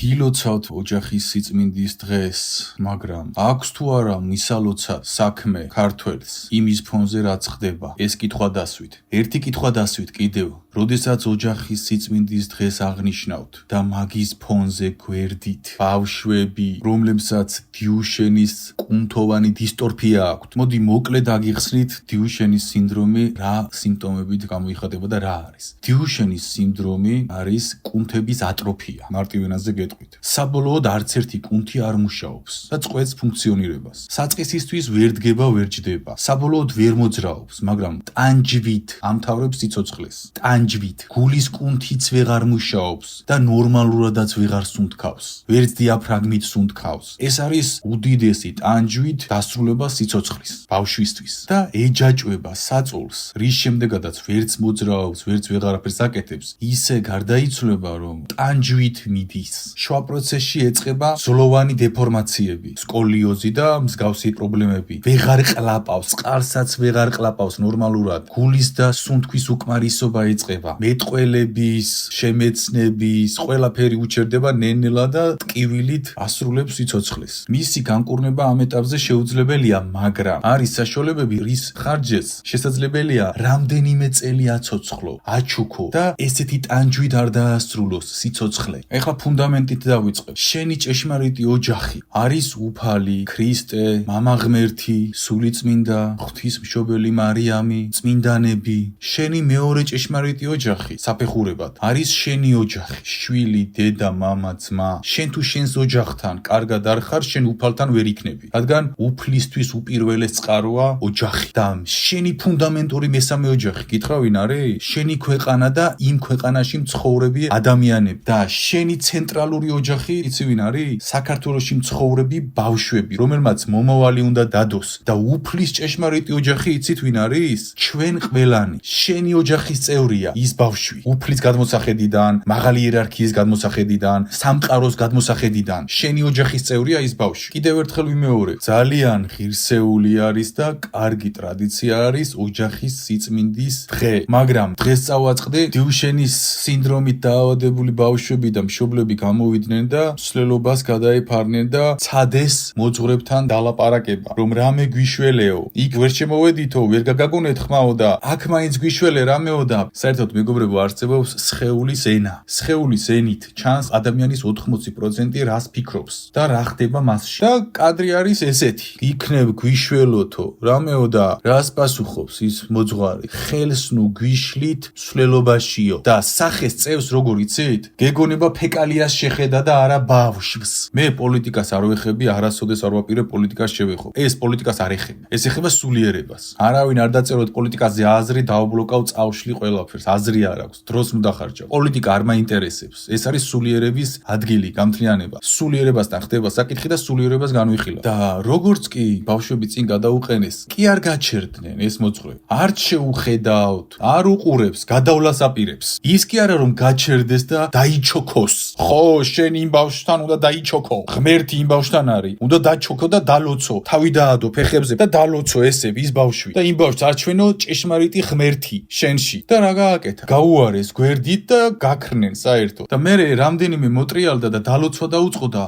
დილოცავთ ოჯახის სიწმინდის დღეს, მაგრამ აქვს თუ არა მისალოცავ საქმე ქართველს იმის ფონზე რაც ხდება, ეს კითხვა დასვით. ერთი კითხვა დასვით კიდევ, როდესაც ოჯახის სიწმინდის დღეს აღნიშნავთ და მაგის ფონზე გვერდით ბავშვები, რომლებსაც დიუშენის კუნთოვანი დისტორფია აქვთ. მოდი მოკლედ აგიხსნით დიუშენის სინდრომი რა სიმპტომებით გამოიხატება და რა არის. დიუშენის სინდრომი არის კუნთების ატროფია. მარტივ ენაზე გეტყვით. საბოლოოდ არც ერთი კუნთი არ მუშაობს და წყვეტს ფუნქციონირებას. საწყისისთვის ვერ დგება, ვერ ჯდება. საბოლოოდ ვერ მოძრაობს, მაგრამ ტანჯვით ამთავრებს სიცოცხლეს. ტანჯვით გულის კუნთიც ვეღარ მუშაობს და ნორმალურადაც ვეღარ სუნთქავს. ვერც დიაფრაგმით სუნთქავს. ეს არის უდიდესი ტანჯვით დასრულება სიცოცხლის ბავშვისთვის და ეჯაჭვება საწოლს, რის შემდეგაც ვერც მოძრაობს, ვერც ვეღარაფერს აკეთებს, ისე გარდაიცვლება, რომ ტანჯვით მიდის. შუა პროცესში ეწყება ზოლოვანი დეფორმაციები, სკოლიოზი და მსგავსი პრობლემები. ვეღარ ყლაპავს, წყალსაც ვეღარ ყლაპავს ნორმალურად. გულის და სუნთქვის უკმარისობა ეწყება. მეტყველების, შემეცნების, ყველაფერი უჩერდება ნენელა და ტკივილით ასრულებს სიცოცხლეს. მისი განკურნება ამ ეტაპზე შეუძლებელია, მაგრამ არის საშუალებები, რის ხარჯზეც შესაძლებელია რამდენიმე წელი აცოცხლო, აჩუქო და ესეთი ტანჯვით არ დაასრულოს სიცოცხლე. ეხლა ფუნდამენტით დავიწყებ. შენი ჭეშმარიტი ოჯახი არის უფალი, ქრისტე, მამა ღმერთი, სულიწმინდა, ღვთისმშობელი მარიამი, წმინდანები. შენი მეორე ჭეშმარიტი ოჯახი, საფეხურებად, არის შენი ოჯახი, შვილი, დედა, მამა, ძმა. შენ თუ შენს ოჯახთან კარგად არ ხარ, შენ უფალთან ვერ იქნები. რადგან უფლისთვის უპირველეს წყაროა ოჯახი და შენი ფუნდამენტური მესამე ოჯახი, გითხრა ვინ არის? შენი ქვეყანა და იმ ქვეყანაში მცხოვრები ადამიანები და შენი ცენტრალური ოჯახი, იცი ვინ არის? საქართველოში მცხოვრები ბავშვები, რომელმაც მომავალი უნდა დადოს და უფლის ჭეშმარიტი ოჯახი, იცით ვინ არის? ჩვენ ყველანი. შენი ოჯახის წევრია ის ბავშვი. უფლის გადმოსახედიდან, მაღალი იერარქიის გადმოსახედიდან, სამყაროს გადმოსახედიდან. შენი ოჯახის წევრია ის ბავშვი. კიდევ ერთხელ ვიმეორებ, ძალიან ღირსეული არის და კარგი ტრადიცია არის ოჯახის სიწმინდის დღე. მაგრამ დღეს წავაწყდი, დიუშენის სინდრომით დაავადებული ბავშვები და მშობლები გამოვიდნენ და მსვლელობას გადაეფარნენ და ცადეს მოძღვრებთან დალაპარაკება, რომ რამე გვიშველეო, იქ ვერ შემოვედითო, ვერ გაგაგონეთ ხმაო და აქ მაინც გვიშველე რამეო და საერთოდ მეგობრებო არსებობს სხეულის ენა. სხეულის ენით ჩანს ადამიანის 80% რას ფიქრობს და რა ხდება მასში. და კადრი არის ესეთი. იქნებ გვიშველოთო, რამეო და რას პასუხობს ის მოძღვარი? ხელს ნუ გვიშლით მსვლელობაშიო და სახეს წევს როგორ იცით? გეგონება ფეკალიას შეხედა და არა ბავშვს. მე პოლიტიკას არ ვეხები, არასოდეს არ ვაპირებ პოლიტიკას შევეხო. ეს პოლიტიკას არ ეხება. ეს ეხება სულიერებას. არავინ არ დაწეროთ პოლიტიკაზე აზრი, დააბლოკავ წავშლი ყველაფერს. აზრი არ აქვს, დროს ნუ დახარჯავ. პოლიტიკა არ მაინტერესებს. ეს არის სულიერების ადგილი, გამთლიანება. სულიერებასთან ხდება საკითხი და სულიერებას განვიხილავ. და როგორც კი ბავშვები წინ გადაუყენეს, კი არ გაჩერდნენ ეს მოძღვრები. არც შეუხედავთ, არ უყურებს, გადავლას აპირებს. ის კი არა რომ გაჩერდეს და დაიჩოქოს. ხო, შენ იმ ბავშვთან უნდა დაიჩოქო. ღმერთი იმ ბავშვთან არის. უნდა დაჩოქო და დალოცო. თავი დაადო ფეხებზე და დალოცო ესე ის ბავშვი. და იმ ბავშვს არჩვენო ჭეშმარიტი ღმერთი შენში. და რა გააკეთა? გაუარეს გვერდით და გაქრნენ საერთოდ. და მე რამდენიმე მოტრიალდა და დალოცვა დაუწყო და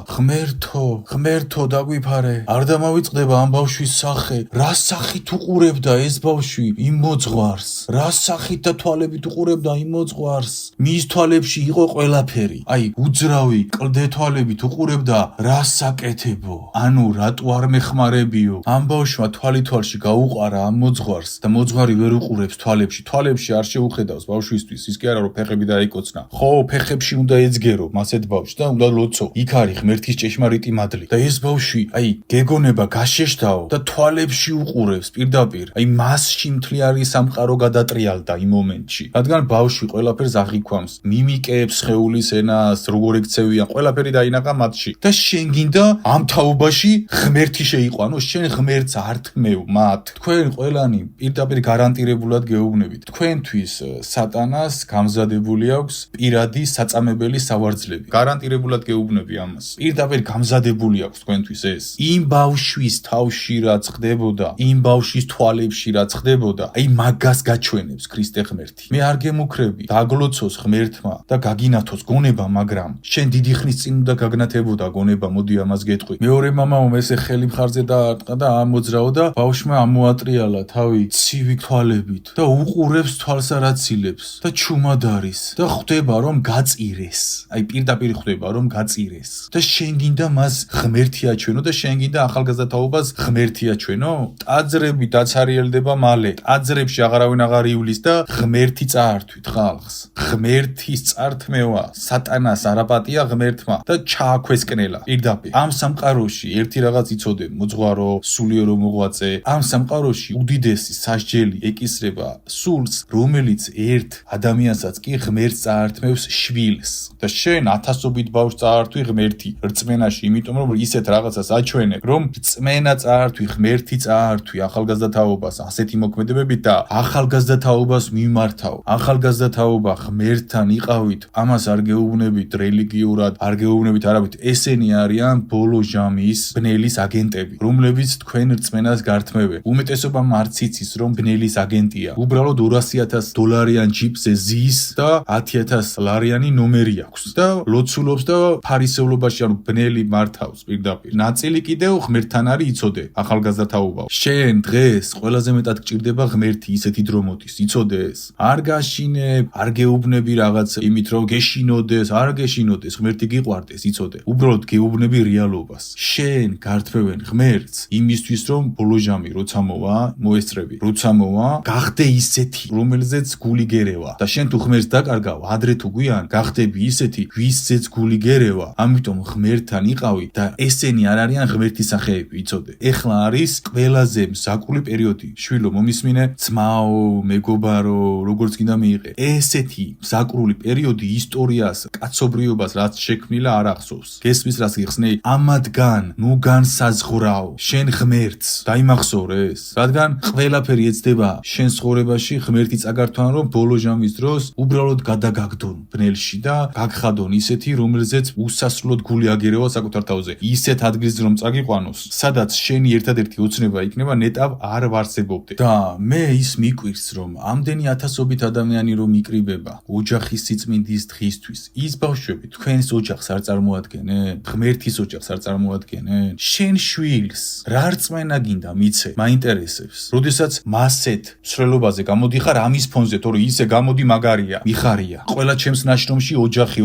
ღმერთო დაგვიფარე. არ დამავიწყდება ამ ბავშვის სახე. რა სახით უყურებდა ეს ბავშვი იმ მოძღვარს? რა სახით და თვალებით უყურებდა იმ მოძღვარს? მის თვალებში იყო ყველაფერი. აი, უძრავი, კლდე თვალებით უყურებდა რას აკეთებო? ანუ რატო არ მეხმარებიო? ამ ბავშვმა თვალში გაუყარა ამ მოძღვარს და მოძღვარი ვერ უყურებს თვალებში არ შეუხედავს ბავშვისთვის. ის კი არა რომ ფეხები დაიკოცნა. ხო, ფეხებში უნდა ეძგერო მასეთ ბავშვს და უნდა ლოცო. იქ არის ღმერთის ჭეშმარიტი მადლი. და ეს ბავშვი, აი, გეგონება გაშეშდაო და თვალებში უყურებს პირდაპირ. აი, მასში მთლიანი სამყარო გადატრიალდა იმ მომენტში. რადგან ბავშვი ყველაფერს აღიქვამს, მიმიკებს, სხეულის ენას, როგორ ექცევიან, ყველაფერი დაინახა მათში. და შენ გინდა ამ თაობაში ღმერთი შეიყვანო, შენ ღმერთს არ თმევ მათ. თქვენ ყველანი პირდაპირ გარანტირებულად გეუბნებით. თქვენთვის სატანას გამზადებული აქვს პირადი საწამებელი სავარძლები. გარანტირებულად გეუბნები ამას. პირდაპირ გამზადებული აქვს თქვენთვის ეს. იმ ბავშვის თავში რაც ხდებოდა, იმ ბავშვის თვალებში რაც ხდებოდა, აი მაგას გაჩვენებს ქრისტე ღმერთი. მე არ გემუქრები, დაგლოცოს ღმერთმა და გაგინათოს გონება, მაგრამ შენ დიდი ხნის წინ უნდა გაგნათებოდა გონება, მოდი ამას გეტყვი. მეორე მამამ ესე ხელი მხარზე დაარტყა და ამოძრაო და ბავშვმა ამოატრიალა თავი ცივი თვალებით და უყურებს თვალსარაცილებს და ჩუმად არის და ხვდება რომ გაწირეს. აი პირდაპირ ხვდება რომ გაწირეს. და შენ გინდა მას ღმერთი აჩვენო და შენ გინდა ახალგაზრდა თაობას ღმერთი აჩვენო? ტაძრები დაცარიელდება მალე. ტაძრებში აღარავინ აღარ ივლის და ღმერთი წაართვით ხალხს. ღმერთის წართმევა სატანას არაპატია ღმერთმა და ჩააქვესკნელა პირდაპირ. ამ სამყაროში ერთი რაღაც იცოდე, მოძღვარო, სულიერო მოღვაწე. ამ სამყაროში უდიდესი სასჯელი ეკისრება სულს, რომელიც ერთ ადამიანსაც კი ღმერთს წაართმევს შვილს. და შენ ათასობით ბავშვს წაართვი ღმერთი რწმენაში, იმიტომ რომ ისეთ რაღაცას აჩვენებ, რომ რწმენა წაართვი, ღმერთი წაართვი ახალგაზრდა თაობას ასეთი მოქმედებებით და ახალგაზრდა თაობას მიმართავ. ახალგაზრდა თაობა ღმერთთან იყავით, ამას არ გეუბნებით რელიგიურად, არ გეუბნებით არავით. ესენი არიან ბოლო ჟამის ბნელის აგენტები, რომლებიც თქვენ რწმენას გართმევენ. უმეტესობამ არც იცის, რომ ბნელის აგენტია. უბრალოდ $200,000 ჯიპზე ზის და $10,000 ნომერი აქვს და ლოცულობს და ფარისევლობაში, ანუ ბნელი მართავს პირდაპირ. ნაწილი კიდევ ღმერთთან არის, იცოდე, ახალგაზრდა თაობა. შენ დღეს ყველაზე მეტად გჭირდება ღმერთი, ისეთი დრო მოდის, იცოდე ეს. არ გაშინებ, არ გეუბნები რაღაც იმით, რომ გეშინოდეს, არ გეშინოდეს, ღმერთი გიყვარდეს, იცოდე. უბრალოდ გეუბნები რეალობას. შენ გართმევენ ღმერთს იმისთვის, რომ ბოლო ჟამი როცა მოვა, მოესწრები. როცა მოვა, გახდე ისეთი, რომელზეც გული გერევა. და შენ თუ ღმერთს დაკარგავ, ადრე თუ გვიან, გახდები ისეთი, ვისზეც გული გერევა. ამიტომ ღმერთთან იყავი და ესენი არ არიან ღმერთის სახეები, იცოდე. ეხლა არის ყველაზე მზაკული პერიოდი. შვილო, მომისმინე, ძმაო, მეგობარო, როგორც გინდა მიიღე. ესეთი მზაკრული პერიოდი ისტორიას, კაცობრიობას რაც შექმნილა არ ახსოვს. გესმის რას გიხსნი? ამადგან ნუ განსაზღვრაო შენ ღმერთს. დაიმახსოვრე ეს. რადგან ყველაფერი ეცდება შენ ცხოვრებაში ღმერთი წაგართვან, რომ ბოლო ჟამის დროს უბრალოდ გადაგაგდონ ბნელში და გაგხადონ ისეთი, რომელზეც უსასრულოდ გული აგერევა საკუთარ თავზე. ისეთ ადგილზე რომ წაგიყვანოს, სადაც შენი ერთადერთი ოცნება იქნება ნეტავ არ ვარსებობდე. და მე ის მიკვირს, რომ ამდენი ათასობით ადამიანი რომ იკრიბება ოჯახის სიწმინდის დღისთვის, ის ბავშვები თქვენს ოჯახს არ წარმოადგენენ? ღმერთის ოჯახს არ წარმოადგენენ? შენ შვილს რა რწმენა გინდა მიცე? მაინტერესებს. როდესაც მასეთ მსვლელობაზე გამოდიხარ ამის ფონზე, თორე ისე გამოდი მაგარია, მიხარია. ყველა ჩემს ნაშრომში ოჯახი,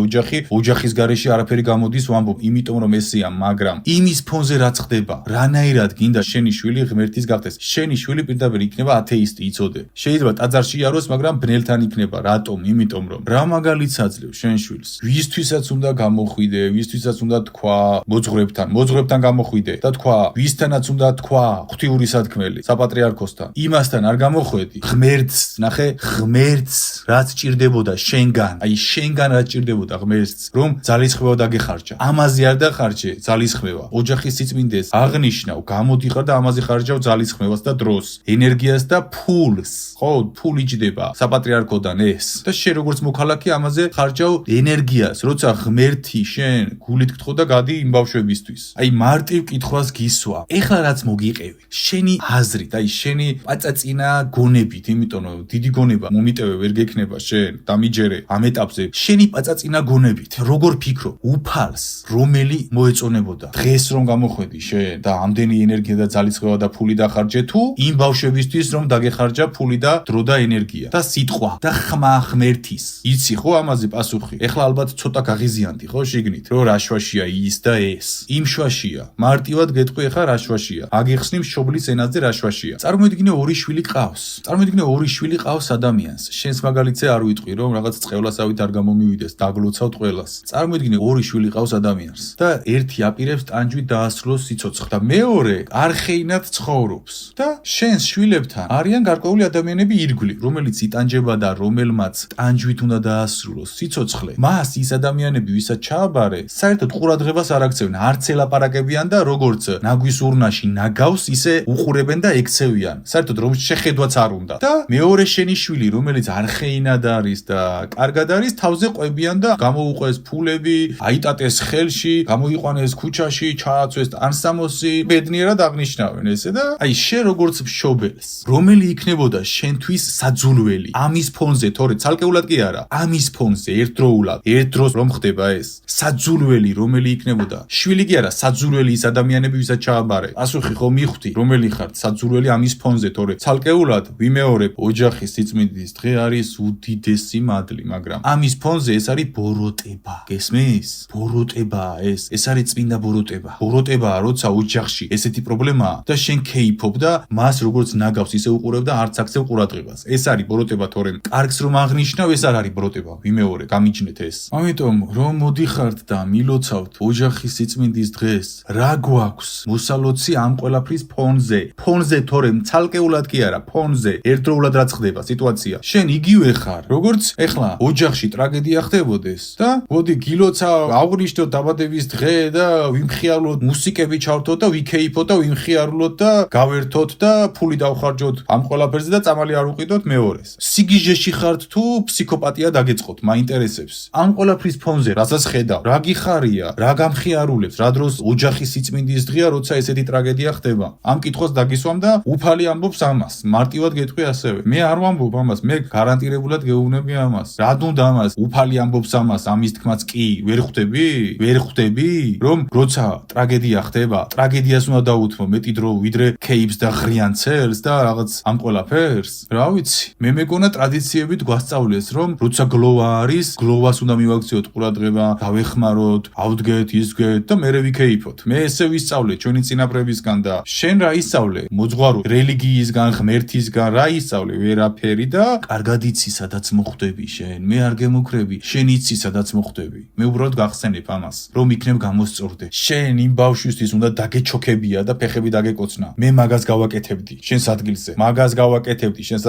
ოჯახის გარეშე არაფერი გამოდის ვამბობ, იმიტომ რომ ესეა, მაგრამ იმის ფონზე რაც ხდება, რანაირად გინდა შენი შვილი ღმერთის გახდეს? შენი შვილი პირდაპირ იქნება ათეისტი, იცოდე. შეიძლება ტაძარში იაროს, მაგრამ ბნელთან იქნება. რატომ? იმიტომ რომ რა მაგალითს აძლევ შენ შვილს? ვისთვისაც უნდა გამოხვიდე, ვისთვისაც უნდა თქვა მოძღვრებთან გამოხვიდე და თქვა, ვისთანაც უნდა თქვა ღვთიური სათქმელი საპატრიარქოსთან. იმასთან არ გამოხვედი. ღმერთს, ნახე, ღმერთს რაც ჭირდებოდა შენგან, აი შენგან რაც ჭირდებოდა ღმერთს, რომ ძალისხმევა დაგეხარჯა. ამაზე არ დახარჯე ძალისხმევა. ოჯახის სიწმინდეს აღნიშნავ, გამოდიხარ და ამაზე ხარჯავ ძალისხმევას და დროს, ენერგიას და ფულს. ხო, ფული ჭდება საპატრიარქოდან ეს. და შენ როგორც მოქალაქე ამაზე ხარჯავ ენერგიას, როცა ღმერთი შენ გულით გთხოვ და გადი იმ ბავშვებისთვის. აი მარტივ კითხვას გისვა. ეხლა რაც მოგიყევი, შენი აზრით, აი შენი პაწაწინა გონებით, იმიტომ რომ დიდი გონება მომიტევე ვერ გექნება შენ, დამიჯერე ამ ეტაპზე. შენი პაწაწინა გონებით, როგორ ფიქრობ, უფალს რომელი მოეწონებოდა? დღეს რომ გამოხვედი შენ და ამდენი ენერგია და ძალისხმევა და ფული დახარჯე თუ იმ ბავშვებისთვის რომ დაგეხარჯა ფული და დრო და ენერგია და სიტყვა და ხმა ღმერთის. იცი ხო ამაზე პასუხი? ეხლა ალბათ ცოტა გაღიზიანდი ხო შიგნით, რომ რა შვაშია ის და ეს. იმ შვაშია. მარტივად გეტყვი ეხლა რა შვაშია. აგიხსნი მშობლის ენაზე რა შვაშია. წარმოიდგინე ორი შვილი ყავს. წარმოიდგინე ორი შვილი ყავს ადამიანს. შენს მაგალითზე არ ვიტყვი რომ რაღაც წყევლასავით არ გამომივიდეს, დაგლოცავთ ყველას. წარმოიდგინე ორი შვილი ყავს ადამიანს და ერთი აპირებს ტანჯვით დაასრულოს სიცოცხლე და მეორე არხეინად ცხოვრობს. და შენს შვილებთან არიან გარკვეული ადამიანები ირგვლივ, რომელიც იტანჯება და რომელმაც ტანჯვით უნდა დაასრულოს სიცოცხლე. მას ის ადამიანები, ვისაც ჩააბარე, საერთოდ ყურადღებას არ აქცევენ, არც ელაპარაკებიან და როგორც ნაგვის ურნაში ნაგავს, ისე უყურებენ და ექცევიან. საერთოდ რომ შეხედვაც არ უნდა. და მეორე შენი შვილი, რომელიც არხეინად არის და კარგად არის, თავზე ყვებიან და გამოუყვეს ფულები, აიტატეს ხელში, გამოიყვანეს ქუჩაში, ჩააცვეს ტანსამოსი, ბედნიერად აღნიშნავენ ესე და აი შენ როგორც მშობელს, რომელი იქნებოდა შენთვის საძულველი ამის ფონზე, თორე ცალკეულად კი არა, ამის ფონზე ერთ დროს რომ ხდება ეს საძულველი რომელი იქნებოდა შვილი კი არა საძულველი ის ადამიანები ვისაც ჩააბარე პასუხი ხო მიხვდი რომელი ხართ საძულველი ამის ფონზე თორე ცალკეულად ვიმეორებ ოჯახის სიწმინდის დღე არის უდიდესი მადლი მაგრამ ამის ფონზე ეს არის ბოროტება გესმის ბოროტებაა ეს არის წმინდა ბოროტებაა როცა ოჯახში ესეთი პრობლემაა და შენ ქეიფობ და მას როგორც ნაგავს ისე უყურებ და არც აქცევ ყურადღებას ეს არის ბოროტება თორემ კარგს რომ აღნიშნავ ეს არ არის ბოროტება ვიმეორე გამიჯნეთ ეს ამიტომ რომ მოდიხართ და მილოცავთ ოჯახის სიწმინდის დღეს რა გვაქვს მოსალოცი ამ ყველაფრის ფონზე თორემ ცალკეულად კი არა ფონზე ერთდროულად რაც ხდება სიტუაცია შენ იგივე ხარ როგორც ეხლა ოჯახში ტრაგედია ხდებოდეს და მოდი გილოცავ აღვნიშნოთ დაბადების დღე და ვიმხიარლოთ მუსიკები ჩავთოთ და ვიქეიფოთ და ვიმხიარლოთ და გავერთოთ და ფული დავხარჯოთ ამ ყველაფერზე და წამალი არ უყიდოთ მეორეს სიგიჟეში ხართ თუ ფსიქოპატია დაგეწყოთ მაინტერესებს ამ ყველაფრის ფონზე რასაც ხედავ რა გიხარია რა გამხიარულებს რა დროს ოჯახის სიწმინდის დღეა როცა ესეთი ტრაგედია ხდება ამ კითხვას დაგისვამ და უფალი ამბობს ამას მარტივად გეტყვი ასევე მე არ ვამბობ ამას მე გარანტირებულად გეუბნები ამას რა დუნდა ამას უფალი ამბობს ამას ამის თქმაც კი ვერ ხვდები რომ როცა ტრაგედია ხდება ტრაგედიას უნდა დაუთმო მეტი დრო ვიდრე ქეიფს და ღრიან ცელს და რაღაც ამ ყველაფერს რა ვიცი მე მეგონა ტრადიციებით გვასწავლეს რომ როცა გლოვა არის გლოვას უნდა მივაქციოთ ყურადღება დავეხმაროთ ავდგეთ ისგეთ და მერე ვიქეიფოთ მე ესე ვისწავლე ჩვენი წინაპრებისგან და შენ რა ისწავლე მოძღვარო რელიგიისგან ღმერთისგან რა ისწავლე ვერაფერი და კარგად იცი სადაც მოხვდები შენ მე არ გემუქრები შენ იცი სადაც მოხვდები მე უბრალოდ გახსენებ ამას რომ იქნებ გამოსწორდე შენ იმ ბავშვისთვის უნდა დაგეჩოქებია და ფეხები დაგეკოცნა მე მაგას გავაკეთებდი შენს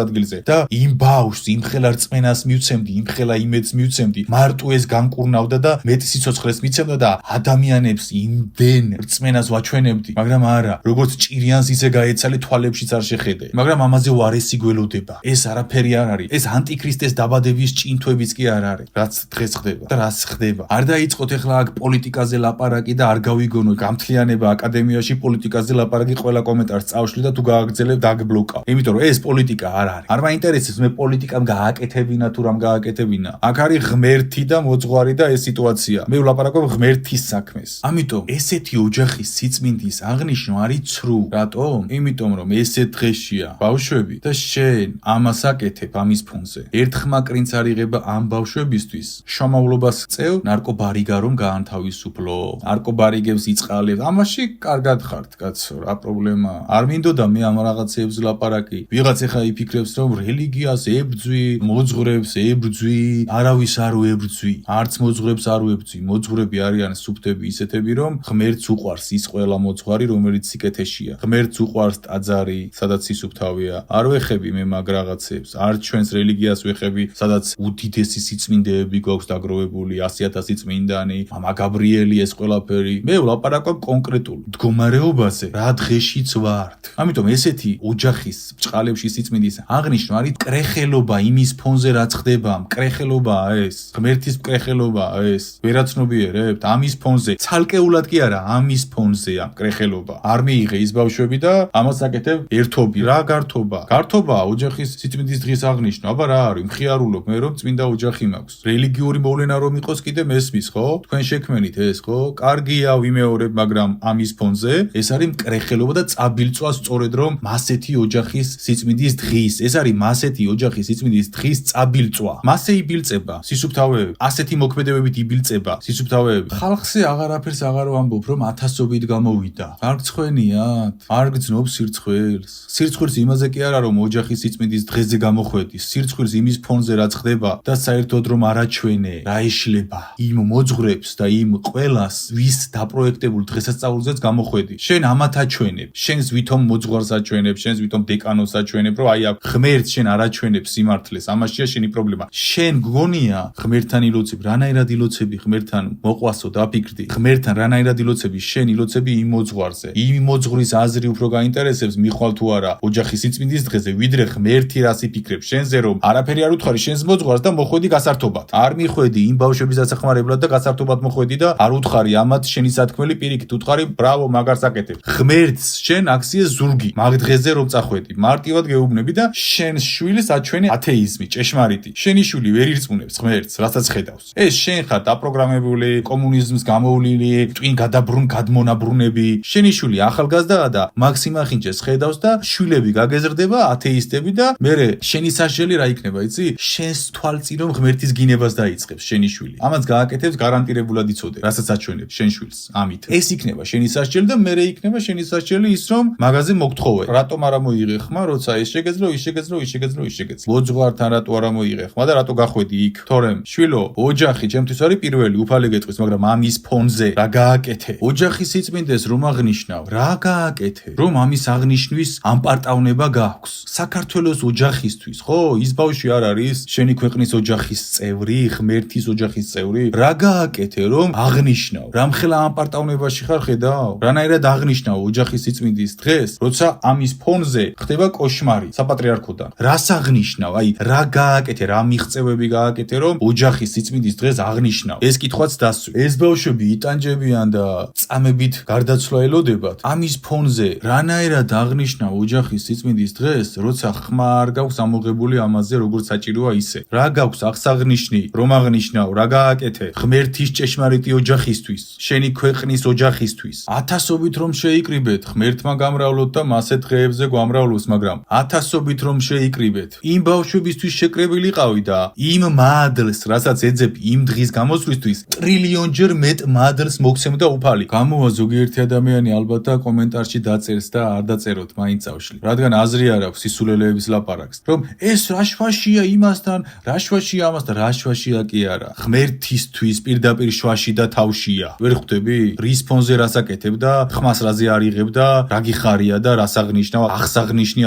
ადგილზე და იმ ბავშვს იმ ხელა რწმენას მივცემდი იმ ხელა იმედს მივცემდი მარტო ეს განკურნავდა და მეტი სიცოცხლეს მიცემდა და ადამიანებს იმდენ რწმენას ვაჩვენებდი მაგრამ არა როგორც ჭირიანს ისე გაეცალე თვალებშიც არ შეხედე მაგრამ ამაზე უარესი გველოდება ეს არაფერი არ არის ეს ანტიქრისტეს დაბადების ჭინთვებიც კი არ არის რაც დღეს ხდება და რაც ხდება არ დაიწყოთ ეხლა აქ პოლიტიკაზე ლაპარაკი და არ გავიგონოთ გამთლიანება აკადემიაში პოლიტიკაზე ლაპარაკი ყველა კომენტარს წავშლი და თუ გააგრძელებ დაგბლოკავ იმიტომ რომ ეს პოლიტიკა არ არის არ მაინტერესებს მე პოლიტიკამ გააკეთებინა თუ რამ გააკეთებინა აქ არის ღმერთი და მოძღვარი და ეს სიტუაცია მე ვლაპარაკობ ღმერთის საქმეს ამიტომ ესეთი ოჯახის სიწმინდის აღნიშვნა არის ცრუ რატომ იმიტომ რომ ესე დღეშია ბავშვები და შენ ამას აკეთებ ამის ფონზე ერთხმა კრინც არ იღება ამ ბავშვებისთვის შრომავლობას წევ ნარკობარიგა რომ გაანთავისუფლო ნარკობარიგებს იწყალებს ამაში კარგად ხართ კაცო რა პრობლემა არ მინდოდა მე ამ რაღაცებს ლაპარაკი ვიღაც ეხა იფიქრებს რომ რელიგიას ებრძვი მოძღვრებს ებრძვი არავის არ უებრძვი არც მოძღვრებს არ უებრძვი მოძღვრები არიან სუფთები ისეთები რომ ღმერთს უყვარს ის ყველა მოძღვარი რომელიც სიკეთეშია ღმერთს უყვარს ტაძარი სადაც სისუფთავეა არ ვეხები მე მაგ რაღაცებს არ ჩვენს რელიგიას ვეხები სადაც უდიდესი სიწმინდეები გვაქვს დაგროვებული 100,000 წმინდანი მამა გაბრიელი ეს ყველაფერი მე ვლაპარაკობ კონკრეტულ მდგომარეობაზე რა დღეშიც ვართ ამიტომ ესეთი ოჯახის ბჭყალებში სიწმინდის აღნიშვნა არის კრეხელობა იმის ფონზე რაც ხდება კრეხელობაა ეს ღმერთის კრეხელობაა ეს ვერაცნობიერებთ ამის ფონზე ცალკეულად კი არა ამის ფონზეა კრეხელობა არ მიიღე ის ბავშვები და ამას აკეთებ ერთობი რა გართობა ოჯახის სიწმინდის დღის აღნიშვნა აბა რა არის მხიარულობ მე რომ წმინდა ოჯახი მაქვს რელიგიური მოვლენა რომ იყოს კიდე მესმის ხო თქვენ შექმენით ეს ხო კარგია ვიმეორებ მაგრამ ამის ფონზე ეს არის მკრეხელობა და წაბილწვა სწორედ რომ მასეთი ოჯახის სიწმინდის დღის ეს არის მასეთი ოჯახის სიწმინდის დღის წაბილწვა მასე იბილწება სისუფთავეები ასეთი მოქმედებებით იბილწება სისუფთავეები ხალხზე აღარაფერს აღარ ვამბობ რომ ათასობით გამოვიდა არ გცხვენიათ არ გძნობ სირცხვერს იმაზე კი არა რომ ოჯახის სიწმინდის დღეზე გამოხვედის სირცხვერს იმის ფონზე რაც ხდება და საერთოდ რომ არაჩვენე რა ეშლება იმ მოძღვრებს და იმ ყველას ვის დაპროექტებულ დღესასწაულზეც გამოხვედი შენ ამათ აჩვენებ შენს ვითომ მოძღვარს აჩვენებ შენს ვითომ დეკანოს აჩვენებ რომ აი აქ ღმერთს შენ არაჩვენებ სიმართლეს ამაშია შენი პრობლემა შენ გგონია ღმერთთან ილოცები რანაირად ილოცები ღმერთთან მოყვასო დაფიქრდი ღმერთთან რანაირად ილოცები შენ ილოცები იმ მოძღვარზე იმ მოძღვრის აზრი უფრო გაინტერესებს მიხვალ თუ არა ოჯახის სიწმინდის დღეზე ვიდრე ღმერთი რას იფიქრებს შენზე რომ არაფერი არ უთხარი შენს მოძღვარს და მოხვედი გასართობად. არ მიხვედი იმ ბავშვების დასახმარებლად და გასართობად მოხვედი და არ უთხარი ამათ შენი სათქმელი პირიქით უთხარი ბრავო მაგარს აკეთებ. ღმერთს შენ აქციეს ზურგი მაგ დღეზე რომ წახვედი. მარტივად გეუბნები და შენ შვილს აჩვენე ათეიზმი ჭეშმარიტი. შენი შვილი ვერ ირწმუნებს ღმერთს, რასაც ხედავს. ეს შენ ხარ დაპროგრამებული, კომუნიზმს გამოვლილი, ტვინ გადაბრუნ გადმონაბრუნები. შენი შვილი ახალგაზრდაა და მაქსიმახინჯეს ხედავს და შვილები გაგეზრდება ათეისტები და მერე შენი სასჯელი რა იქნება, იცი? შენს თვალწინ რომ ღმერთის გინებას დაიწყებს შენი შვილი. ამას გააკეთებს გარანტირებულად იცოდე, რასაც აჩვენებს შენ შვილს. ამით ეს იქნება შენი სასჯელი და მერე იქნება შენი სასჯელი ის რომ მაგაზე მოგთხოვე. რატომ არა მოიღე ხმა, როცა ეს შეგეძლო, ის შეგეძლო, ის შეგეძლო, ის შეგეძლო. მოძღვართან რატო არა მოიღე ხმა და რატო გახვედი იქ? თორემ შვილო, ოჯახი ჩემთვის არის პირველი, უფალი გეტყვის, მაგრამ ამის ფონზე რა გააკეთე? ოჯახის სიწმინდეს რომ აღნიშნავ, რა გააკეთე? რომ ამის აღნიშვნის ამპარტავნება გაქვს. საქართველოს ოჯახისთვის, ხო? ის ბავშვი არ არის შენი ქვეყნის ოჯახის წევრი, ღმერთის ოჯახის წევრი? რა გააკეთე რომ აღნიშნავ? რამხელა ამპარტავნებაში ხარ, ხედავ? რანაირად აღნიშნავ ოჯახის სიწმინდის დღეს, როცა ამის ფონზე ხდება კოშმარი საპატრიარქოდან? რას აღნიშნავ? აი, რა გააკეთე, რა მიღწევები გააკეთე რომ ოჯახის სიწმინდის დღეს აღნიშნავ? ეს კითხვაც დასვი. ეს ბავშვები იტანჯებიან და წამებით გარდაცვლა ელოდებათ. ამის ფონზე რანაირად აღნიშნავ ოჯახის სიწმინდის დღეს, როცა ხმა არ გაქვს ამოღებული ამაზე როგორც საჭიროა ისე. რა გაქვს აღსაღნიშნი, რომ აღნიშნავ, რა გააკეთე ღმერთის ჭეშმარიტი ოჯახისთვის, შენი ქვეყნის ოჯახისთვის. ათასობით რომ შეიკრიბეთ, ღმერთმა გამრავლოთ და მასე დღეებზე გვამრავლოს, მაგრამ ათასობით რომ შეიკრიბეთ, იმ ბავშვებისთვის შეკრებილიყავი და იმ მადლს, რასაც ეძებ იმ დღის გამოსვლისთვის, ტრილიონჯერ მეტ მადლს მოგცემდა უფალი. გამოვა ზოგიერთი ადამიანი ალბათ და კომენტარში დაწერს და არ დაწეროთ მაინც ავშლი. რადგან აზრი არ აქვს სისულელეების ლაპარაკს, რომ ეს რა შვაშია იმასთან, რა შვაშია ამასთან, რა შვაშია კი არა. ღმერთისთვის პირდაპირ შვაში და თავშია. ვერ ხვდები? რის ფონზე რას აკეთებ და ხმას რაზე არ იღებ და რა გიხარია და რას აღნიშნავ? აღსაღნიშნი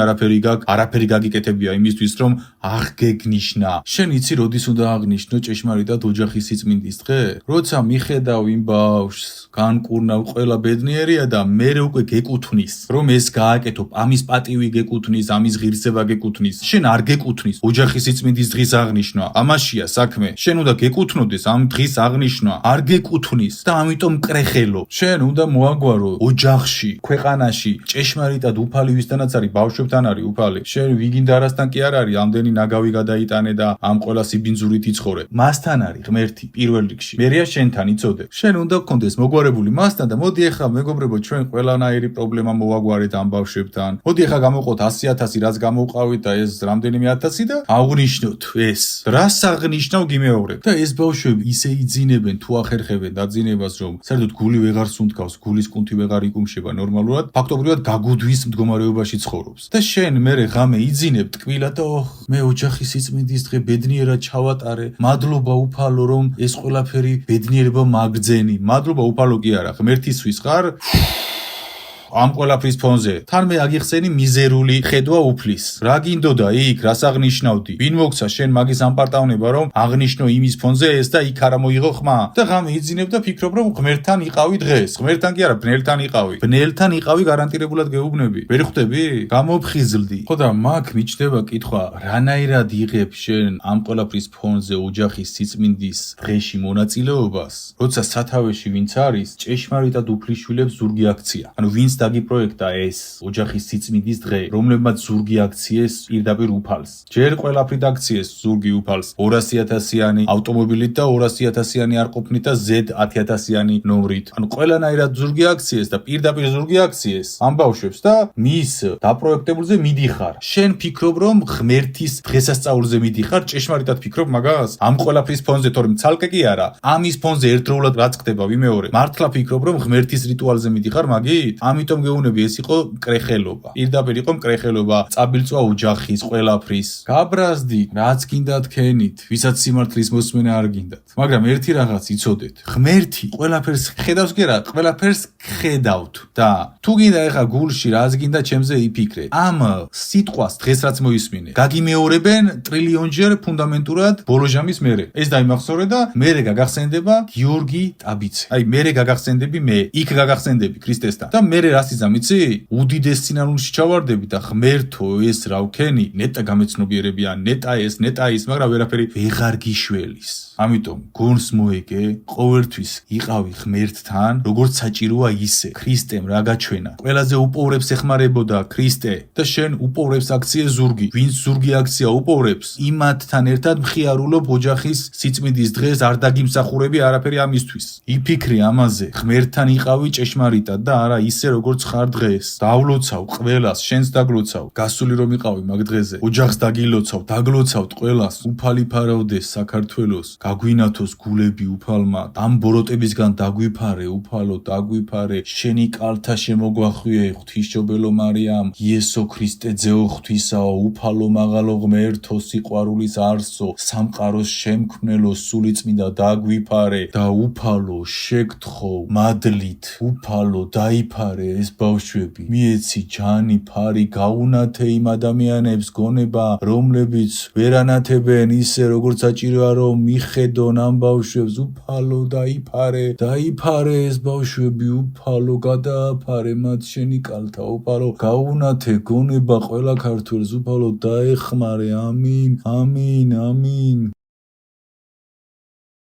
არაფერი გაგიკეთებია იმისთვის რომ აღგეგნიშნა. შენ იცი როდის უნდა აღნიშნო ჭეშმარიტად ოჯახის სიწმინდის დღე? როცა მიხედავ იმ ბავშვს, განკურნავ ყველა ბედნიერია და მერე უკვე გეკუთვნის, რომ ეს გააკეთო, ამის პატივი გეკუთვნის, ამის ღირსება გეკუთვნის. შენ არ გეკუთვნის ოჯახის სიწმინდის დღის აღნიშვნა. ამაშია საქმე. შენ უნდა გეკუთვნოდეს ამ დღის აღნიშვნა. არ გეკუთვნის და ამიტომ კრეხელო. შენ უნდა მოაგვარო ოჯახში, ქვეყანაში, ჭეშმარიტად უფალი ვისთანაც არის, ბავშვებთან არის უფალი. შენ ვიგინდა არასთან კი არ არის, ამდენი ნაგავი გადაიტანე და ამ ყველა სიბინძურით იცხოვრე. მასთან არის ღმერთი პირველ რიგში. მერეა შენთან იცოდე. შენ უნდა გქონდეს მოგვარებული მასთან და მოდი ახლა მეგობრებო, ჩვენ ყველანაირი პრობლემა მოვაგვარეთ ამ ბავშვებთან. მოდი ახლა გამოვყოთ 100,000 რაც გამოვყავით და ეს რამდენიმე ათასი და აღვნიშნოთ ეს. რას აღნიშნავ გიმეორებ? და ეს ბავშვები ისე იძინებენ თუ ახერხებენ დაძინებას, რომ საერთოდ გული ვეღარ სუნთქავს, გულის კუნთი ვეღარ იკუმშება ნორმალურად, ფაქტობრივად გაგუდვის მდგომარეობაში ცხოვრობს. და შენ მერე ღამე იძინებ ტკბილად და მე ოჯახის სიწმინდის დღე ბედნიერად ჩავატარე. მადლობა უფალო რომ ეს ყველაფერი ბედნიერება მაგძენი. მადლობა უფალო კი არა, ღმერთისთვის ხარ. ამ ყველაფრის ფონზე თან მე აგიხსენი მიზერული ხედვა უფლის. რა გინდოდა იქ, რას აღნიშნავდი? ვინ მოგცა შენ მაგის ამპარტავნება რომ აღნიშნო იმის ფონზე ეს და იქ არა მოიღო ხმა? და ღამე იძინებ და ფიქრობ რომ ღმერთთან იყავი დღეს. ღმერთთან კი არა, ბნელთან იყავი. ბნელთან იყავი გარანტირებულად გეუბნები. ვერ ხვდები? გამოფხიზლდი. ხო და მაგ მიჩნდება კითხვა, რანაირად იღებ შენ ამ ყველაფრის ფონზე ოჯახის სიწმინდის დღეში მონაწილეობას, როცა სათავეში ვინც არის, ჭეშმარიტად უფლის შვილებს ზურგი აქცია. ანუ ვინც დაგიპროექტა ეს ოჯახის სიწმინდის დღე, რომლებმაც ზურგი აქციეს პირდაპირ უფალს. ჯერ ყველაფრით აქციეს ზურგი უფალს 200,000-იანი ავტომობილით და 200,000-იანი არ ყოფნით და Z 10,000-იანი ნომრით. ანუ ყველანაირად ზურგი აქციეს და პირდაპირ ზურგი აქციეს ამ ბავშვებს და მის დაპროექტებულზე მიდიხარ. შენ ფიქრობ რომ ღმერთის დღესასწაულზე მიდიხარ, ჭეშმარიტად ფიქრობ მაგას? ამ ყველაფრის ფონზე, თორემ ცალკე კი არა. ამის ფონზე ერთდროულად რაც ხდება ვიმეორე. მართლა ფიქრობ რომ ღმერთის რიტუალზე მიდიხარ მაგით? ამიტომ გეუბნები ეს იყო კრეხელობა. პირდაპირ იყო კრეხელობა, წაბილწვა ოჯახის ყველაფრის. გაბრაზდი, რაც გინდა თქვენით, ვისაც სიმართლის მოსმენა არ გინდათ. მაგრამ ერთი რაღაც იცოდეთ. ღმერთი ყველაფერს ხედავს კი არა, ყველაფერს ხედავთ და თუ გინდა ეხა გულში რაც გინდა ჩემზე იფიქრე. ამ სიტყვას დღეს რაც მოისმინე, გაგიმეორებენ ტრილიონჯერ ფუნდამენტურად ბოლო ჟამის მერე. ეს დაიმახსოვრე და მერე გაგახსენდება გიორგი ტაბიცე. აი მერე გაგახსენდები მე, იქ გაგახსენდები ქრისტესთან და მერე რას იზამ იცი? უდიდეს სინანულში ჩავარდები და ღმერთო ეს რა ვქენი, ნეტა გამეცნობიერებია, ნეტა ეს, ნეტა ის, მაგრამ ვერაფერი ვეღარ გიშველის. ამიტომ გონს მოეგე, ყოველთვის იყავი ღმერთთან, როგორც საჭიროა ისე. ქრისტემ რა გაჩვენა? ყველაზე უპოვრებს ეხმარებოდა ქრისტე და შენ უპოვრებს აქციე ზურგი. ვინც ზურგი აქცია უპოვრებს, იმათთან ერთად მხიარულობ ოჯახის სიწმინდის დღეს არ დაგიმსახურები არაფერი ამისთვის. იფიქრე ამაზე, ღმერთთან იყავი ჭეშმარიტად და არა ისე როგორც ხარ დღეს. დავლოცავ ყველას, შენს დაგლოცავ. გასული რომ იყავი მაგ დღეზე, ოჯახს დაგილოცავ, დაგლოცავთ ყველას. უფალი ფარავდეს საქართველოს, გაგვინათოს გულები უფალმა. ამ ბოროტებისგან დაგვიფარე, უფალო, დაგვიფარე. შენი კალთა შემოგვახვიე, ღვთისმშობელო მარიამ, იესო ქრისტე ძეო ღვთისაო, უფალო მაღალო ღმერთო, სიყვარულის არსო, სამყაროს შემქმნელო, სულიწმინდა დაგვიფარე და უფალო შეგთხო მადლით, უფალო დაიფარე ეს ბავშვები. მიეცი ჯანი, ფარი, გაუნათე იმ ადამიანებს გონება, რომლებიც ვერანათებენ ისე როგორც საჭიროა რომ მიხედონ ამ ბავშვებს. უფალო დაიფარე, დაიფარე ეს ბავშვები, უფალო გადააფარე მათ შენი კალთა, უფალო გაუნათე გონება ყველა ქართველს, უფალო დაეხმარე. ამინ, ამინ, ამინ.